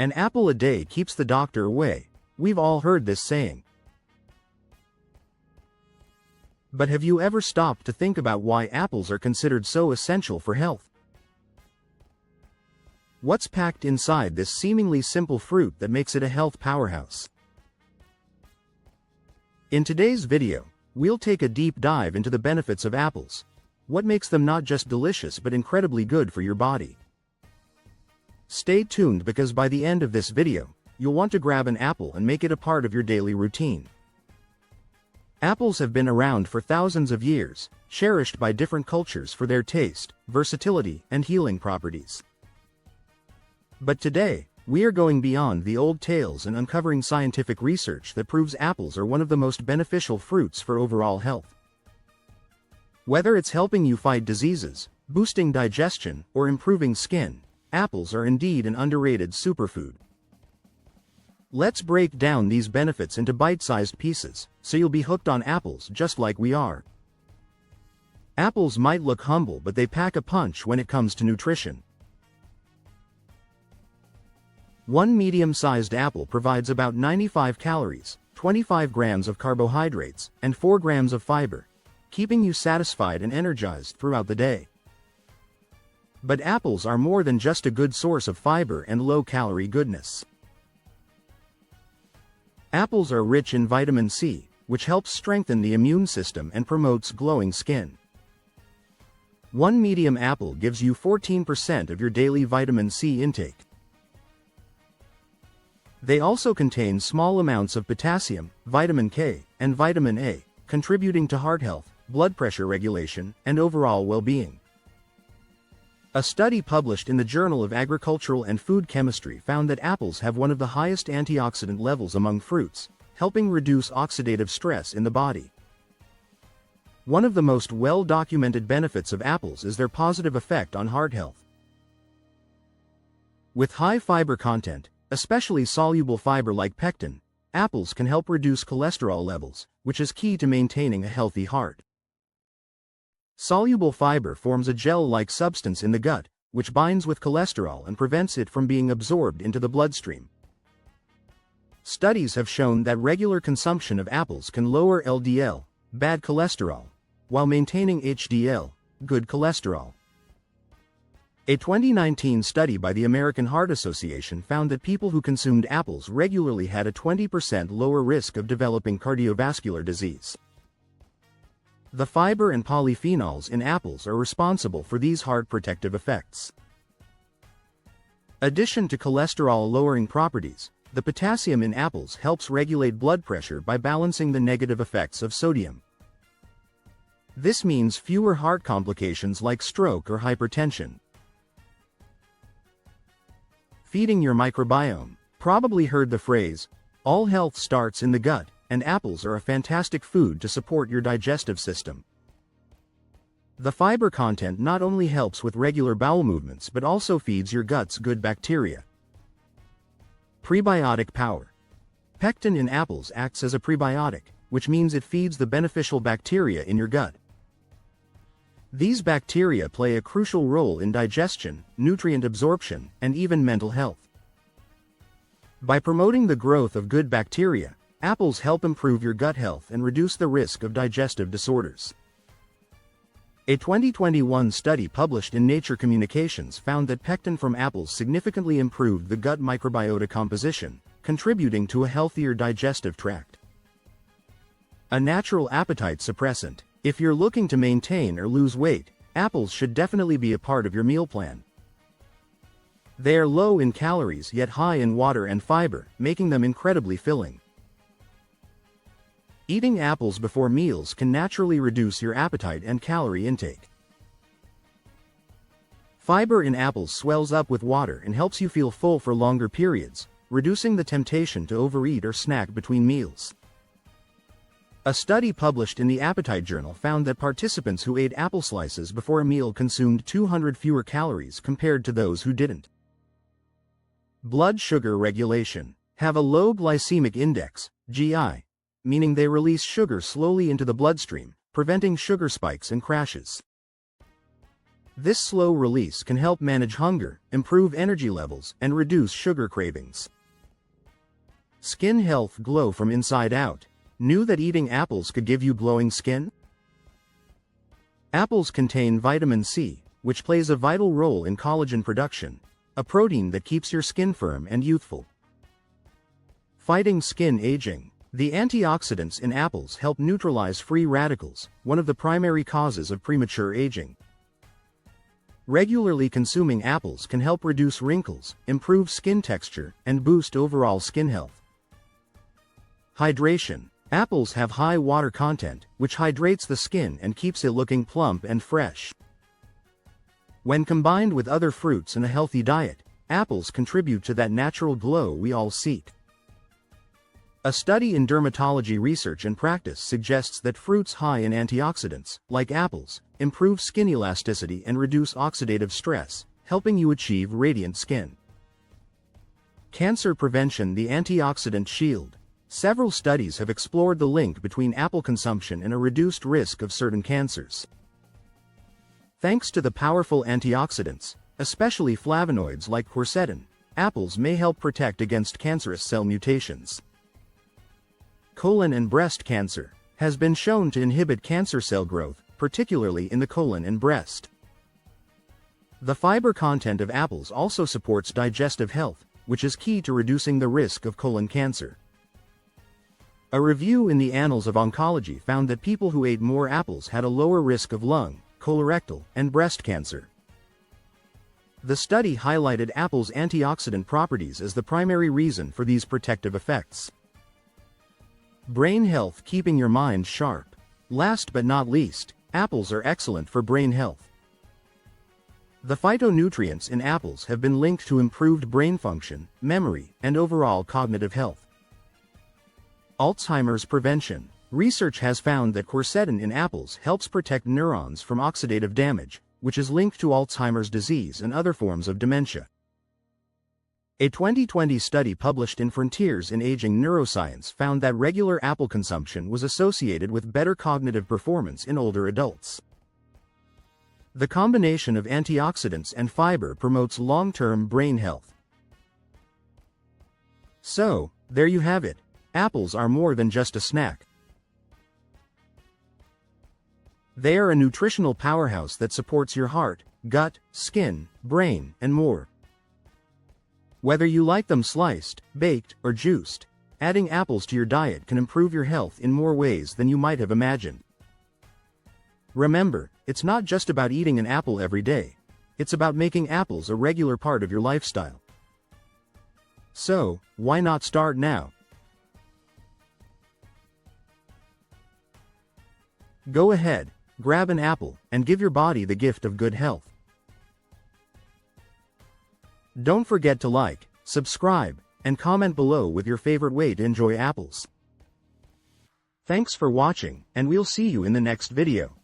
An apple a day keeps the doctor away. We've all heard this saying. But have you ever stopped to think about why apples are considered so essential for health? What's packed inside this seemingly simple fruit that makes it a health powerhouse? In today's video, we'll take a deep dive into the benefits of apples. What makes them not just delicious but incredibly good for your body? Stay tuned because by the end of this video, you'll want to grab an apple and make it a part of your daily routine. Apples have been around for thousands of years, cherished by different cultures for their taste, versatility, and healing properties. But today, we are going beyond the old tales and uncovering scientific research that proves apples are one of the most beneficial fruits for overall health. Whether it's helping you fight diseases, boosting digestion, or improving skin, apples are indeed an underrated superfood. Let's break down these benefits into bite-sized pieces, so you'll be hooked on apples just like we are. Apples might look humble, but they pack a punch when it comes to nutrition. One medium-sized apple provides about 95 calories, 25 grams of carbohydrates, and 4 grams of fiber, keeping you satisfied and energized throughout the day. But apples are more than just a good source of fiber and low-calorie goodness. Apples are rich in vitamin C, which helps strengthen the immune system and promotes glowing skin. One medium apple gives you 14% of your daily vitamin C intake. They also contain small amounts of potassium, vitamin K, and vitamin A, contributing to heart health, blood pressure regulation, and overall well-being. A study published in the Journal of Agricultural and Food Chemistry found that apples have one of the highest antioxidant levels among fruits, helping reduce oxidative stress in the body. One of the most well-documented benefits of apples is their positive effect on heart health. With high fiber content, especially soluble fiber like pectin, apples can help reduce cholesterol levels, which is key to maintaining a healthy heart. Soluble fiber forms a gel-like substance in the gut, which binds with cholesterol and prevents it from being absorbed into the bloodstream. Studies have shown that regular consumption of apples can lower LDL, bad cholesterol, while maintaining HDL, good cholesterol. A 2019 study by the American Heart Association found that people who consumed apples regularly had a 20% lower risk of developing cardiovascular disease. The fiber and polyphenols in apples are responsible for these heart protective effects. Addition to cholesterol-lowering properties, the potassium in apples helps regulate blood pressure by balancing the negative effects of sodium. This means fewer heart complications like stroke or hypertension. Feeding your microbiome. Probably heard the phrase, "All health starts in the gut," and apples are a fantastic food to support your digestive system. The fiber content not only helps with regular bowel movements but also feeds your gut's good bacteria. Prebiotic power. Pectin in apples acts as a prebiotic, which means it feeds the beneficial bacteria in your gut. These bacteria play a crucial role in digestion, nutrient absorption, and even mental health. By promoting the growth of good bacteria, apples help improve your gut health and reduce the risk of digestive disorders. A 2021 study published in Nature Communications found that pectin from apples significantly improved the gut microbiota composition, contributing to a healthier digestive tract. A natural appetite suppressant. If you're looking to maintain or lose weight, apples should definitely be a part of your meal plan. They are low in calories yet high in water and fiber, making them incredibly filling. Eating apples before meals can naturally reduce your appetite and calorie intake. Fiber in apples swells up with water and helps you feel full for longer periods, reducing the temptation to overeat or snack between meals. A study published in the Appetite Journal found that participants who ate apple slices before a meal consumed 200 fewer calories compared to those who didn't. Blood sugar regulation. Have a low glycemic index, GI, meaning they release sugar slowly into the bloodstream, preventing sugar spikes and crashes. This slow release can help manage hunger, improve energy levels, and reduce sugar cravings. Skin health glow from inside out. Knew that eating apples could give you glowing skin? Apples contain vitamin C, which plays a vital role in collagen production, a protein that keeps your skin firm and youthful. Fighting skin aging. The antioxidants in apples help neutralize free radicals, one of the primary causes of premature aging. Regularly consuming apples can help reduce wrinkles, improve skin texture, and boost overall skin health. Hydration. Apples have high water content, which hydrates the skin and keeps it looking plump and fresh. When combined with other fruits and a healthy diet, apples contribute to that natural glow we all seek. A study in dermatology research and practice suggests that fruits high in antioxidants, like apples, improve skin elasticity and reduce oxidative stress, helping you achieve radiant skin. Cancer prevention. The antioxidant shield. Several studies have explored the link between apple consumption and a reduced risk of certain cancers. Thanks to the powerful antioxidants, especially flavonoids like quercetin, apples may help protect against cancerous cell mutations. Colon and breast cancer has been shown to inhibit cancer cell growth, particularly in the colon and breast. The fiber content of apples also supports digestive health, which is key to reducing the risk of colon cancer. A review in the Annals of Oncology found that people who ate more apples had a lower risk of lung, colorectal, and breast cancer. The study highlighted apples' antioxidant properties as the primary reason for these protective effects. Brain health. Keeping your mind sharp. Last but not least, apples are excellent for brain health. The phytonutrients in apples have been linked to improved brain function, memory, and overall cognitive health. Alzheimer's prevention. Research has found that quercetin in apples helps protect neurons from oxidative damage, which is linked to Alzheimer's disease and other forms of dementia. A 2020 study published in Frontiers in Aging Neuroscience found that regular apple consumption was associated with better cognitive performance in older adults. The combination of antioxidants and fiber promotes long-term brain health. So, there you have it. Apples are more than just a snack. They are a nutritional powerhouse that supports your heart, gut, skin, brain, and more. Whether you like them sliced, baked, or juiced, adding apples to your diet can improve your health in more ways than you might have imagined. Remember, it's not just about eating an apple every day. It's about making apples a regular part of your lifestyle. So, why not start now? Go ahead, grab an apple, and give your body the gift of good health. Don't forget to like, subscribe, and comment below with your favorite way to enjoy apples. Thanks for watching, and we'll see you in the next video.